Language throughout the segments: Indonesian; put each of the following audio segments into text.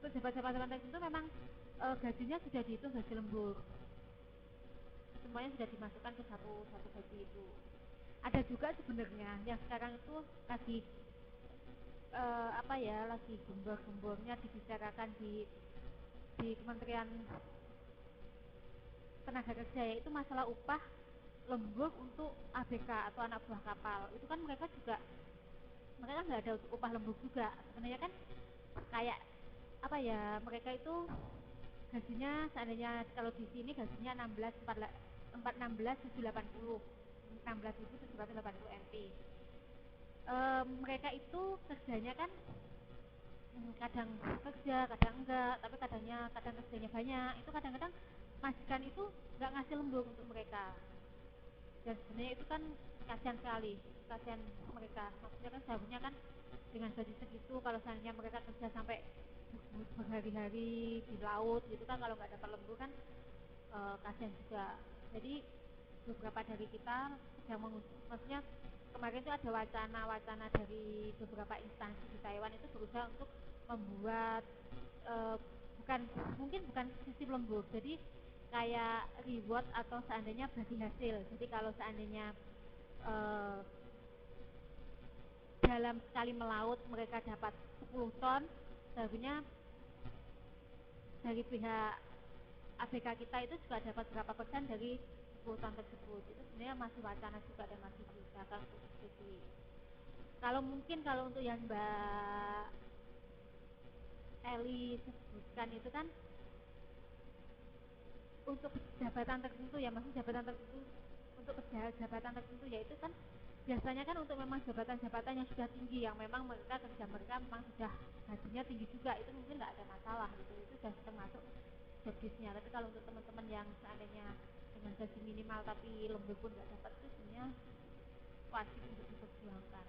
Untuk jabatan-jabatan tertentu memang gajinya sudah dihitung gaji lembur, semuanya sudah dimasukkan ke satu gaji itu. Ada juga sebenarnya yang sekarang itu lagi lagi gembor-gembornya dibicarakan di Kementerian Tenaga Kerja, yaitu masalah upah lembur untuk ABK atau anak buah kapal. Itu kan mereka nggak ada upah lembur juga sebenarnya kan, kayak mereka itu gajinya seandainya kalau di sini gajinya 16.780 NT. Mereka itu kerjanya kan kadang kerja kadang enggak, tapi kadang kerjanya banyak, itu kadang-kadang majikan itu nggak ngasih lembur untuk mereka, dan sebenarnya itu kan kasihan sekali, kasihan mereka. Maksudnya kan seharusnya kan dengan gaji segitu, kalau seandainya mereka kerja sampai berhari-hari di laut gitu kan, kalau nggak dapat lembur kan kasihan juga. Jadi beberapa dari kita maksudnya kemarin itu ada wacana dari beberapa instansi di Taiwan itu berusaha untuk membuat bukan sistem lembur, jadi kayak reward atau seandainya bagi hasil. Jadi kalau seandainya dalam sekali melaut mereka dapat 10 ton, seharusnya dari pihak ABK kita itu juga dapat berapa persen dari 10 ton tersebut. Itu sebenarnya masih wacana juga dan masih diusahakan untuk disetujui. Kalau untuk yang Mbak Eli sebutkan itu kan untuk jabatan tertentu ya, maksud jabatan tertentu, untuk jabatan tertentu, yaitu kan biasanya kan untuk memang jabatan-jabatan yang sudah tinggi, yang memang kerja mereka memang sudah gajinya tinggi juga, itu mungkin nggak ada masalah gitu, itu sudah termasuk jobdesknya. Tapi kalau untuk teman-teman yang seandainya dengan gaji minimal tapi lembur pun nggak dapat, itu sebenarnya wajib untuk diperjuangkan.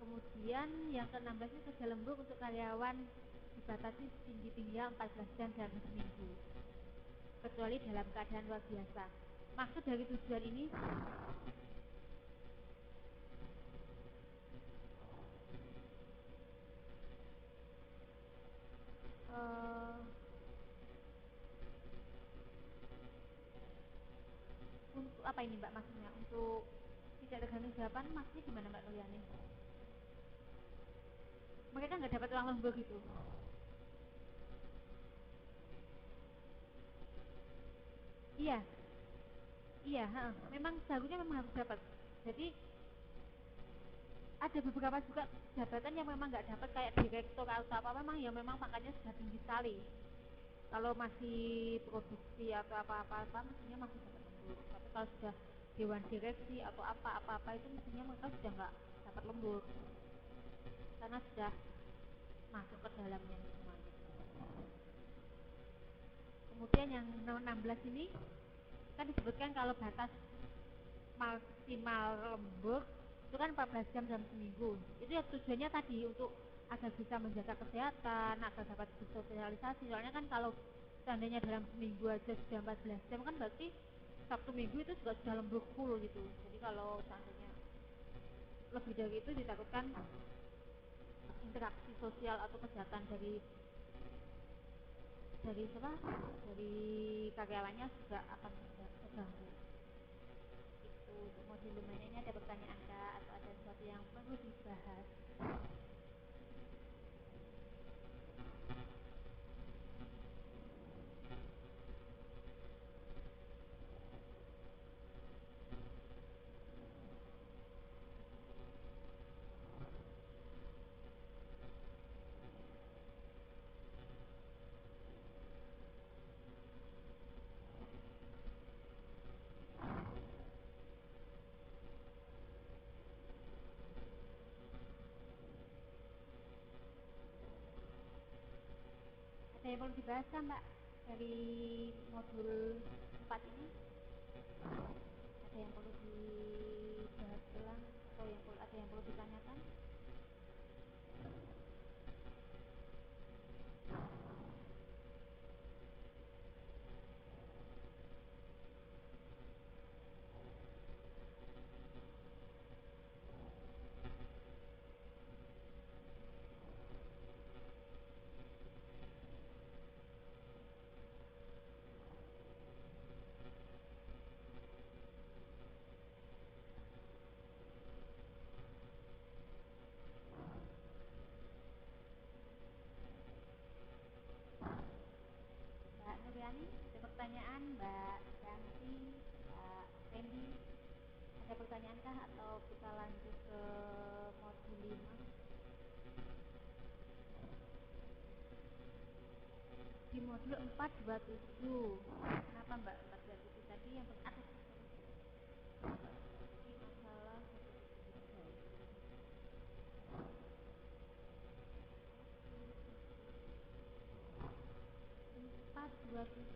Kemudian yang ke-16 ini kerja lembur untuk karyawan dibatasi tinggi-tingginya 14 jam dalam seminggu, kecuali dalam keadaan luar biasa. Maksud dari tujuan ini untuk apa ini Mbak, maksudnya untuk tidak tergantung jawaban, maksudnya gimana Mbak Nuliani? Mereka nggak dapat uang lembur gitu? Iya, iya, memang seharusnya memang harus dapat. Jadi ada beberapa juga jabatan yang memang nggak dapat, kayak direktur atau apa, memang ya memang pangkatnya sudah tinggi sekali. Kalau masih produksi atau apa-apa mestinya masih dapat lembur. Tapi kalau sudah dewan direksi atau apa-apa itu mestinya mereka sudah nggak dapat lembur, karena sudah masuk ke dalamnya semuanya. Kemudian yang 16 ini kan disebutkan kalau batas maksimal lembur itu kan 14 jam dalam seminggu. Itu ya tujuannya tadi untuk agar bisa menjaga kesehatan, agar dapat bersosialisasi. Soalnya kan kalau seandainya dalam seminggu aja sudah 14 jam kan berarti Sabtu Minggu itu juga sudah lembur full gitu. Jadi kalau seandainya lebih dari itu, ditakutkan interaksi sosial atau kesehatan dari karyawannya juga akan terganggu. Itu untuk modul lumayan. Ini ada pertanyaan Kak, atau ada sesuatu yang perlu dibahas? Ada yang perlu dibahas kan Mbak dari modul 4 ini? Ada yang perlu dibahas ulang atau ada yang perlu ditanyakan? pertanyaan Mbak Yanti, Pak Randy? Ada pertanyaan kah atau kita lanjut ke modul 5? Di modul 427. Kenapa Mbak 427 tadi yang atas? Ini masalah 427.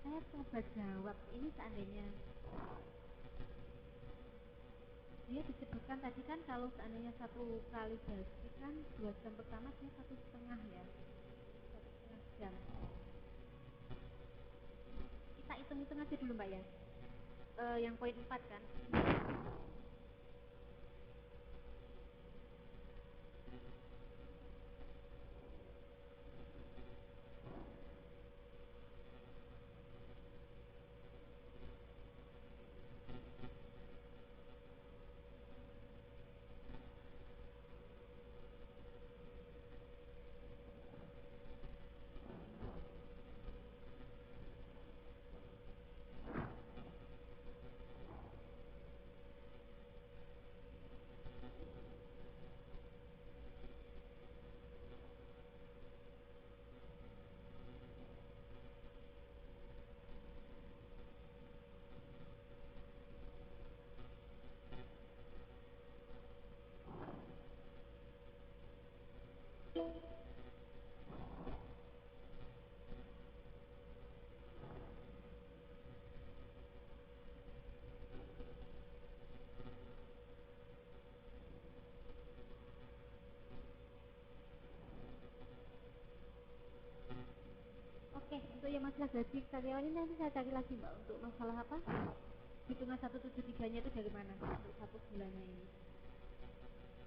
Saya coba jawab ini seandainya dia disebutkan tadi kan kalau seandainya 1 kali gaji kan 2 jam pertama dia 1,5 ya, 1,5 jam. Kita hitung-hitung aja dulu Mbak ya. Yang poin 4 kan. Oke, untuk yang masalah gaji karyawan ini nanti saya cari lagi Mbak untuk masalah apa? Hitungan 173 nya itu dari mana untuk 1 bulannya ini?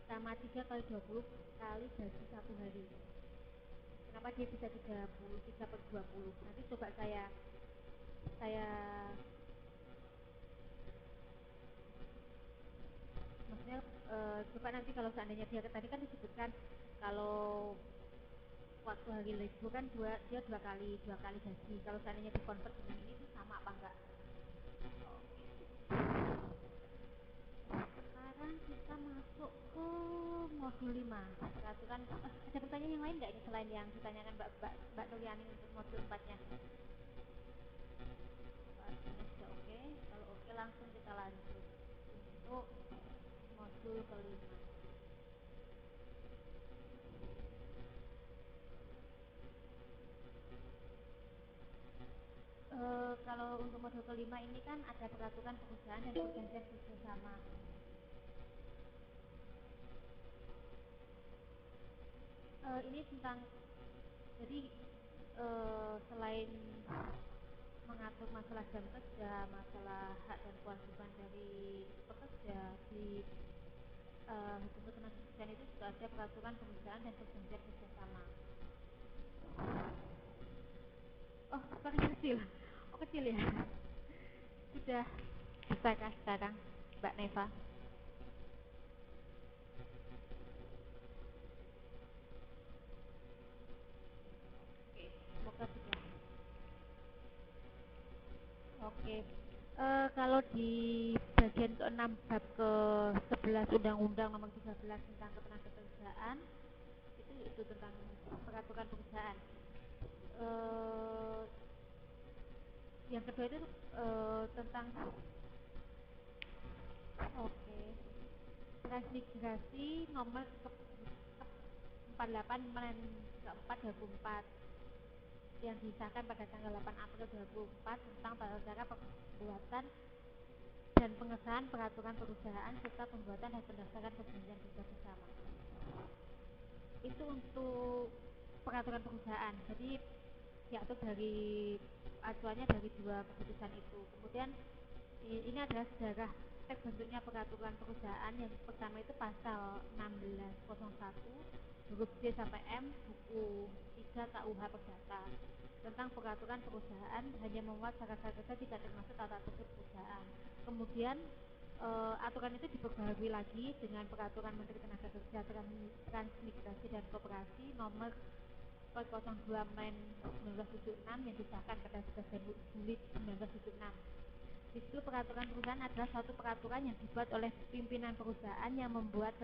Sama 3 kali 20 kali gaji 1 hari. Kenapa dia bisa 33/20? Nanti coba saya maksudnya coba nanti kalau seandainya dia tadi kan disebutkan kalau waktu hari libur kan dia 2 kali gaji. Kalau seandainya dikonvert dengan ini itu sama apa enggak? Sekarang kita masuk ke modul 5. Peraturan ada pertanyaan yang lain nggak ini selain yang ditanyakan Mbak Nuryani untuk modul 4-nya? Ini sudah oke. Kalau oke langsung kita lanjut untuk modul kelima. Kalau untuk modul kelima ini kan ada peraturan perusahaan dan perjanjian kerjasama. Ini tentang jadi selain mengatur masalah jam kerja, masalah hak dan kewajiban dari pekerja di hukum ketenagakerjaan itu juga ada peraturan perusahaan dan perjanjian kerjasama. Oh, paling kecil. Oh, kecil ya. Sudah bisakah sekarang, Mbak Neva? Oke, semoga sudah. Oke. Kalau di bagian ke-6 bab ke-11 Undang-Undang Nomor 13 tentang Ketenagakerjaan itu tentang peraturan perusahaan. Yang kedua itu tentang transmigrasi nomor 48 keempat 2004 yang disahkan pada tanggal 8 April 2004 tentang tata cara pembuatan dan pengesahan peraturan perusahaan serta pembuatan dan pendaftaran perjanjian kerja bersama. Itu untuk peraturan perusahaan. Jadi diatur dari acuannya dari 2 keputusan itu. Kemudian ini adalah sejarah terbentuknya peraturan perusahaan yang pertama itu pasal 1601 huruf C sampai M buku 3 KUH Perdata tentang peraturan perusahaan hanya memuat syarat-syarat kerja tidak termasuk tata tertib perusahaan. Kemudian aturan itu diperbarui lagi dengan peraturan Menteri Tenaga Kerja, Transmigrasi dan Koperasi nomor 02 Men 1976 yang disahkan pada 11 Juli 1976. Di situ peraturan perusahaan adalah suatu peraturan yang dibuat oleh pimpinan perusahaan yang memuat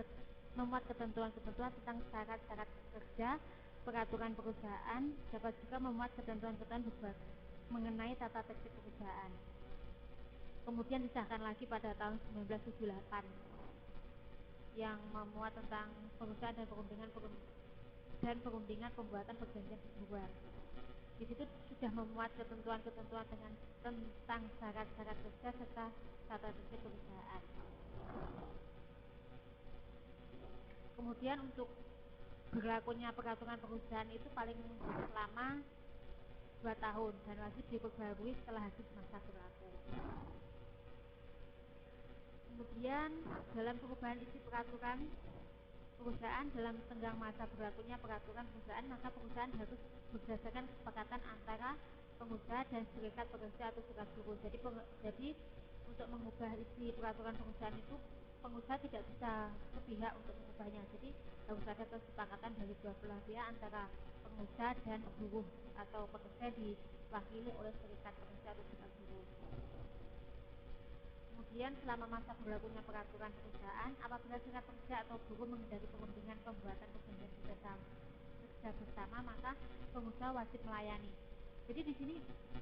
ketentuan-ketentuan tentang syarat-syarat kerja. Peraturan perusahaan dapat juga memuat ketentuan-ketentuan mengenai tata tertib perusahaan. Kemudian disahkan lagi pada tahun 1978 yang memuat tentang perusahaan dan perundingan pembuatan perjanjian luar. Di situ sudah memuat ketentuan-ketentuan tentang syarat-syarat kerja serta tata tertib perusahaan. Kemudian untuk berlakunya peraturan perusahaan itu paling lama 2 tahun dan wajib diperbarui setelah habis masa berlaku. Kemudian dalam perubahan isi peraturan perusahaan dalam tenggang masa berlakunya peraturan perusahaan, maka perusahaan harus berdasarkan kesepakatan antara pengusaha dan serikat pekerja atau serikat buruh. Jadi untuk mengubah isi peraturan perusahaan itu pengusaha tidak bisa sepihak untuk mengubahnya. Jadi harus ada kesepakatan dari dua belah pihak antara pengusaha dan buruh atau pekerja diwakili oleh serikat pekerja atau serikat buruh. Kemudian selama masa berlakunya peraturan perusahaan, apabila serikat pekerja atau buruh menghindari perundingan pembuatan perjanjian kerja bersama, maka pengusaha wajib melayani. Jadi di sini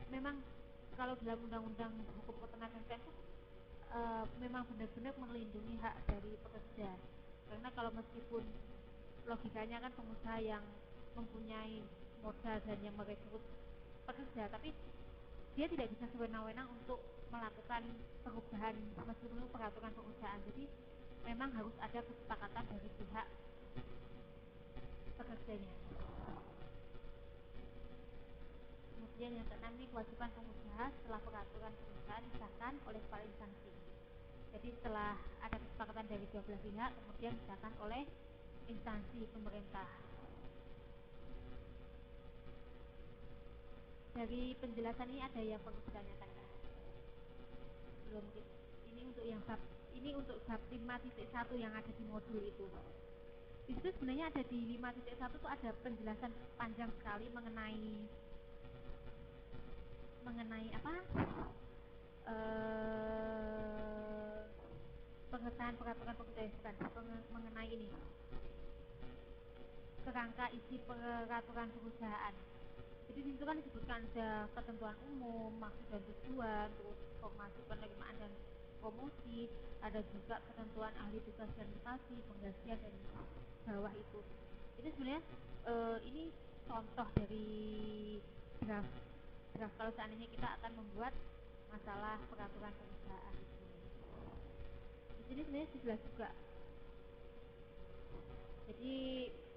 memang kalau dalam undang-undang hukum ketenagakerjaan itu memang benar-benar melindungi hak dari pekerja. Karena kalau meskipun logikanya kan pengusaha yang mempunyai modal dan yang merekrut pekerja, tapi dia tidak bisa sewenang-wenang untuk melakukan perubahan meskipun peraturan perusahaan. Jadi memang harus ada kesepakatan dari pihak pekerjanya. Kemudian yang keenam ini kewajiban pengusaha setelah peraturan perusahaan disahkan oleh kepala instansi. Jadi setelah ada kesepakatan dari dua belah pihak, kemudian disahkan oleh instansi pemerintah. Dari penjelasan ini ada yang perlu ditanyakan? Belum. Ini untuk bab 5.1 yang ada di modul itu. Di situ sebenarnya ada di 5.1 itu ada penjelasan panjang sekali mengenai apa? Pengesahan peraturan mengenai ini. Kerangka isi peraturan perusahaan. Jadi di situ kan disebutkan ada ketentuan umum, maksud dan tujuan, terus formasi penerimaan dan promosi, ada juga ketentuan ahli tugas dan mutasi, penggantian dan bawah itu. Jadi sebenarnya ini contoh dari draft kalau seandainya kita akan membuat masalah peraturan perusahaan di sini. Di sini sebenarnya jelas juga. Jadi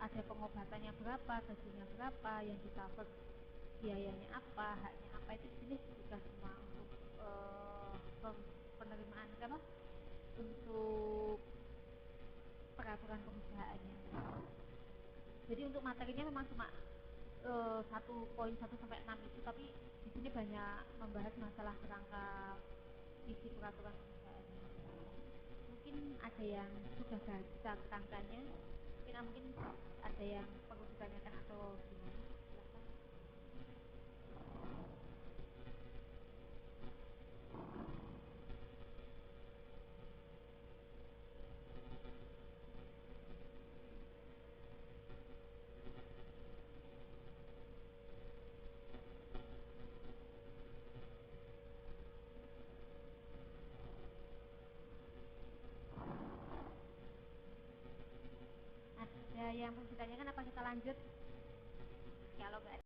ada pengobatannya berapa, gajinya berapa, yang di cover biayanya apa, haknya apa, itu di sini juga semua untuk penerimaan apa? Untuk peraturan perusahaannya. Jadi untuk materinya memang cuma 1.1 sampai 6 itu, tapi di sini banyak membahas masalah kerangka isi peraturan perusahaannya. Mungkin ada yang sudah baca kerangkanya, mungkin ada yang perlu ditanyakan atau gimana. Ada yang perlu ditanyakan apa kita lanjut? Kalau nggak